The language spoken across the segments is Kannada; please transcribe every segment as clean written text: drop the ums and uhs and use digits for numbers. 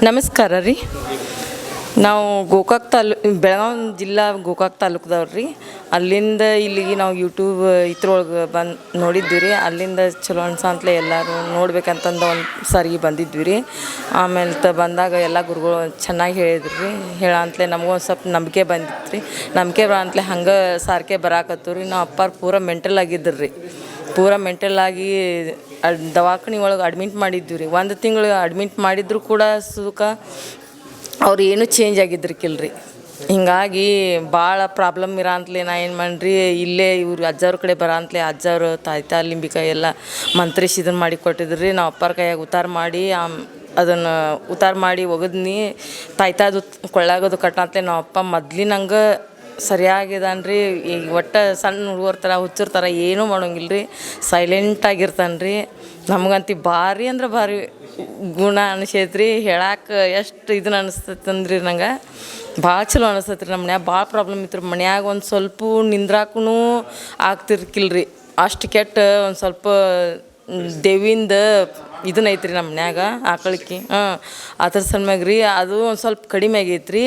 ನಮಸ್ಕಾರ ರೀ. ನಾವು ಗೋಕಾಕ್ ಬೆಳಗಾವಿ ಜಿಲ್ಲಾ ಗೋಕಾಕ್ ತಾಲೂಕ್ದವ್ರು ರೀ. ಅಲ್ಲಿಂದ ಇಲ್ಲಿಗೆ ನಾವು ಯೂಟ್ಯೂಬ್ ಇದ್ರೊಳಗೆ ಬಂದು ನೋಡಿದ್ವಿ ರೀ. ಅಲ್ಲಿಂದ ಚಲೋ ಅನ್ಸಂತಲೇ ಎಲ್ಲರೂ ನೋಡ್ಬೇಕಂತಂದು ಒಂದು ಸಾರಿಗೆ ಬಂದಿದ್ವಿ ರೀ. ಆಮೇಲೆ ಬಂದಾಗ ಎಲ್ಲ ಗುರುಗಳು ಚೆನ್ನಾಗಿ ಹೇಳಿದ್ರು ರೀ. ಹೇಳಂತಲೇ ನಮಗೊಂದು ಸ್ವಲ್ಪ ನಂಬಿಕೆ ಬಂದಿತ್ತು ರೀ. ನಂಬಿಕೆ ಬರಂತಲೇ ಹಂಗೆ ಸಾರಿಗೆ ಬರಾಕತ್ತು ರೀ. ನಾವು ಅಪ್ಪಾರು ಪೂರ ಮೆಂಟಲ್ ಆಗಿದ್ರು ರೀ. ಪೂರ ಮೆಂಟಲಾಗಿ ದವಾಖಾನೆ ಒಳಗೆ ಅಡ್ಮಿಟ್ ಮಾಡಿದ್ವಿ ರೀ. 1 ತಿಂಗಳು ಅಡ್ಮಿಟ್ ಮಾಡಿದ್ರು ಕೂಡ ಸುಖ ಅವ್ರು ಏನೂ ಚೇಂಜ್ ಆಗಿದ್ರಕ್ಕಿಲ್ರಿ. ಹಿಂಗಾಗಿ ಭಾಳ ಪ್ರಾಬ್ಲಮ್ ಇರೋಂತಲೇ ನಾ ಏನು ಮಾಡ್ರಿ, ಇಲ್ಲೇ ಇವ್ರು ಅಜ್ಜವ್ರ ಕಡೆ ಬರೋಂತಲೇ ಅಜ್ಜವ್ರು ತಾಯ್ತಾ ಲಿಂಬಿಕಾಯಿ ಎಲ್ಲ ಮಂತ್ರಿಸಿ ಇದನ್ನು ಮಾಡಿ ಕೊಟ್ಟಿದ್ರು ರೀ. ನಾವು ಅಪ್ಪರ ಕೈಯಾಗ ಉತ್ತಾರ ಮಾಡಿ ಅದನ್ನು ಉತ್ತಾರ ಮಾಡಿ ಒಗದ್ನಿ ತಾಯ್ತಾದು ಕೊಳ್ಳಾಗೋದು ಕಟ್ಟಂತಲೇ ನಾವು ಅಪ್ಪ ಮೊದ್ಲಿನಂಗೆ ಸರಿಯಾಗಿದ್ದಾನೆ ರೀ. ಈಗ ಒಟ್ಟು ಸಣ್ಣ ಹುಡುಗರ ಥರ ಹುಚ್ಚರ ಥರ ಏನೂ ಮಾಡೋಂಗಿಲ್ಲ ರೀ. ಸೈಲೆಂಟಾಗಿರ್ತಾನೆ ರೀ. ನಮಗಂತೂ ಭಾರಿ ಅಂದ್ರೆ ಭಾರಿ ಗುಣ ಅನಿಸೈತೆ ರೀ. ಹೇಳಕ್ಕೆ ಎಷ್ಟು ಇದನ್ನ ಅನಿಸ್ತೈತಂದ್ರಿ ನಂಗೆ ಭಾಳ ಚಲೋ ಅನಿಸ್ತೈತೆ ರೀ. ನಮ್ಮ ಮನ್ಯಾಗ ಭಾಳ ಪ್ರಾಬ್ಲಮ್ ಇತ್ತು ರೀ. ಮನ್ಯಾಗ ಒಂದು ಸ್ವಲ್ಪ ನಿಂದ್ರಾಕೂ ಆಗ್ತಿರ್ಕಿಲ್ಲ ರೀ. ಅಷ್ಟು ಕೆಟ್ಟ ಒಂದು ಸ್ವಲ್ಪ ದೇವಿಂದ ಇದನ್ನ ಐತೆ ರೀ ನಮ್ಮ ಮನ್ಯಾಗ ಆಕಳಿಕೆ ಅದ್ರ ಸಲುವಾಗಿ ರೀ ಅದು ಒಂದು ಸ್ವಲ್ಪ ಕಡಿಮೆ ಆಗೈತೆ ರೀ.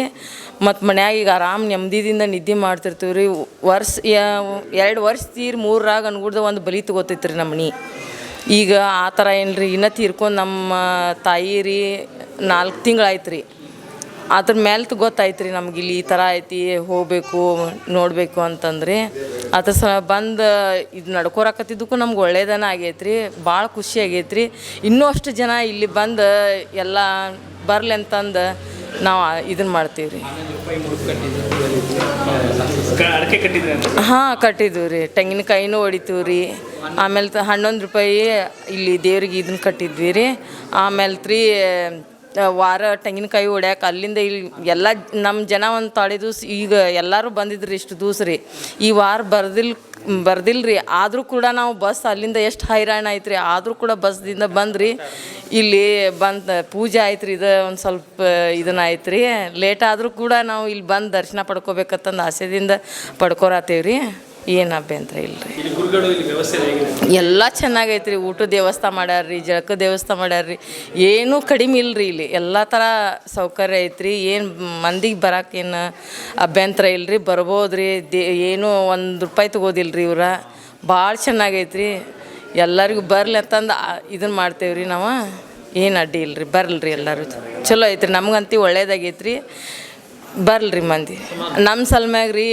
ಮತ್ತು ಮನ್ಯಾಗ ಈಗ ಆರಾಮ್ ನೆಮ್ಮದಿದಿಂದ ನಿದ್ದೆ ಮಾಡ್ತಿರ್ತೀವಿ ರೀ. 2 ವರ್ಷ ತೀರಿ 3ರಾಗ ಅನ್ಗುಡ್ದ ಒಂದು ಬಲಿ ತೊಗೋತೈತೆ ರೀ ನಮ್ಮ ಮನೆ. ಈಗ ಆ ಥರ ಏನು ರೀ ಇನ್ನೂ ತೀರ್ಕೊಂಡು ನಮ್ಮ ತಾಯಿ ರೀ 4 ತಿಂಗಳಾಯ್ತು ರೀ. ಅದ್ರ ಮೇಲೆ ಗೊತ್ತಾಯ್ತು ರೀ ನಮ್ಗೆ ಇಲ್ಲಿ ಈ ಥರ ಐತಿ ಹೋಗಬೇಕು ನೋಡಬೇಕು ಅಂತಂದ್ರೆ ಅದ್ರ ಬಂದು ಇದು ನಡ್ಕೊರಕತ್ತಿದ್ದಕ್ಕೂ ನಮ್ಗೆ ಒಳ್ಳೇದನ ಆಗೈತೆ ರೀ. ಭಾಳ ಖುಷಿ ಆಗೈತೆ ರೀ. ಇನ್ನೂ ಅಷ್ಟು ಜನ ಇಲ್ಲಿ ಬಂದು ಎಲ್ಲ ಬರಲಿ ಅಂತಂದು ನಾವು ಇದನ್ನು ಮಾಡ್ತೀವಿ ರೀ. ಹಾಂ ಕಟ್ಟಿದ್ದೀವಿ ರೀ. ತೆಂಗಿನಕಾಯಿನೂ ಹೊಡಿತೀವಿ ರೀ. ಆಮೇಲೆ ₹11 ಇಲ್ಲಿ ದೇವ್ರಿಗೆ ಇದನ್ನು ಕಟ್ಟಿದ್ವಿ ರೀ. ಆಮೇಲೆ ರೀ ವಾರ ತೆಂಗಿನಕಾಯಿ ಹೊಡ್ಯಾಕೆ ಅಲ್ಲಿಂದ ಇಲ್ಲಿ ಎಲ್ಲ ನಮ್ಮ ಜನ ಒಂದು ತಾಳೆ ದಿವ್ಸ ಈಗ ಎಲ್ಲರೂ ಬಂದಿದ್ರು ಇಷ್ಟು ದಿವ್ಸ ರೀ. ಈ ವಾರ ಬರ್ದಿಲ್ಲ ರೀ. ಆದರೂ ಕೂಡ ನಾವು ಬಸ್ ಅಲ್ಲಿಂದ ಎಷ್ಟು ಹೈರಾಣ ಐತೆ ರೀ. ಆದರೂ ಕೂಡ ಬಸ್ದಿಂದ ಬಂದ್ರಿ ಇಲ್ಲಿ ಬಂದು ಪೂಜೆ ಆಯ್ತು ರೀ. ಇದು ಒಂದು ಸ್ವಲ್ಪ ಇದನ್ನ ಆಯ್ತು ರೀ. ಲೇಟ್ ಆದರೂ ಕೂಡ ನಾವು ಇಲ್ಲಿ ಬಂದು ದರ್ಶನ ಪಡ್ಕೋಬೇಕಂತಂದು ಆಸೆದಿಂದ ಪಡ್ಕೊರತ್ತೇವೆ ರೀ. ಏನು ಅಭ್ಯಂತರ ಇಲ್ಲ ರೀ. ಎಲ್ಲ ಚೆನ್ನಾಗೈತೆ ರೀ. ಊಟದ ವ್ಯವಸ್ಥೆ ಮಾಡ್ಯಾರ್ರಿ, ಜಳಕದ ವ್ಯವಸ್ಥೆ ಮಾಡ್ಯಾರ್ರಿ. ಏನೂ ಕಡಿಮೆ ಇಲ್ಲ ರೀ. ಇಲ್ಲಿ ಎಲ್ಲ ಥರ ಸೌಕರ್ಯ ಐತ್ರಿ. ಏನು ಮಂದಿಗೆ ಬರೋಕ್ಕೇನು ಅಭ್ಯಂತರ ಇಲ್ಲ ರೀ. ಬರ್ಬೋದು ರೀ. ಏನೂ ₹1 ತೊಗೋದಿಲ್ಲ ರೀ ಇವ್ರ. ಭಾಳ ಚೆನ್ನಾಗೈತ್ರಿ. ಎಲ್ಲರಿಗೂ ಬರಲಿ ಅಂತಂದು ಇದನ್ನು ಮಾಡ್ತೇವೆ ರೀ ನಾವು. ಏನು ಅಡ್ಡಿ ಇಲ್ಲ ರೀ. ಬರಲಿ ರೀ ಎಲ್ಲರೂ. ಚಲೋ ಐತ್ರಿ. ನಮ್ಗಂತೂ ಒಳ್ಳೇದಾಗೈತೆ ರೀ. ಬರಲ್ರಿ ಮಂದಿ ನಮ್ಮ ಸಲ್ಮ್ಯಾಗ ರೀ.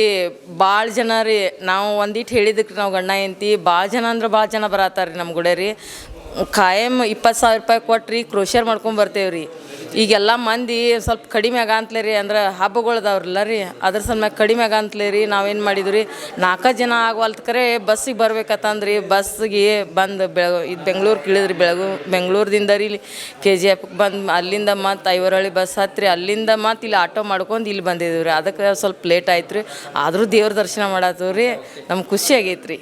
ಭಾಳ ಜನ ರೀ. ನಾವು ಒಂದಿಟ್ಟು ಹೇಳಿದಕ್ಕೆ ನಾವು ಗಂಡ ಹೆಂಡ್ತಿ ಭಾಳ ಜನ ಅಂದ್ರೆ ಭಾಳ ಜನ ಬರತ್ತಾರೆ ರೀ ನಮ್ಮ ಗುಡೆ ರೀ. ಖಾಯಂ ₹20,000 ಕೊಟ್ಟು ಕ್ರೋಷರ್ ಮಾಡ್ಕೊಂಡು ಬರ್ತೇವೆ ರೀ. ಈಗೆಲ್ಲ ಮಂದಿ ಸ್ವಲ್ಪ ಕಡಿಮೆ ಆಗಂತಲೇ ರೀ. ಅಂದ್ರೆ ಹಬ್ಬಗಳದವ್ರಲ್ಲ ರೀ. ಅದ್ರ ಸಲ್ಮ್ಯಾಗ ಕಡಿಮೆ ಆಗಂತಲೇ ರೀ ನಾವೇನು ಮಾಡಿದ್ವಿ ರೀ 4 ಜನ ಆಗವಲ್ತ್ಕರೆ ಬಸ್ಸಿಗೆ ಬರ್ಬೇಕತ್ತಂದ್ರಿ. ಬಸ್ಸಿಗೆ ಬಂದು ಇದು ಬೆಂಗ್ಳೂರಿಗೆ ಇಳಿದ್ರಿ. ಬೆಂಗಳೂರಿಂದ ರೀ ಇಲ್ಲಿ KGF ಬಂದು ಅಲ್ಲಿಂದ ಮತ್ತು ಐವರಹಳ್ಳಿ ಬಸ್ ಹತ್ರಿ. ಅಲ್ಲಿಂದ ಮತ್ತು ಇಲ್ಲಿ ಆಟೋ ಮಾಡ್ಕೊಂಡು ಇಲ್ಲಿ ಬಂದಿದ್ದೀವಿ ರೀ. ಅದಕ್ಕೆ ಸ್ವಲ್ಪ ಲೇಟ್ ಆಯ್ತು ರೀ. ಆದರೂ ದೇವ್ರ ದರ್ಶನ ಮಾಡತ್ತೀವಿ ರೀ. ನಮ್ಗೆ ಖುಷಿ ಆಗೈತೆ ರೀ.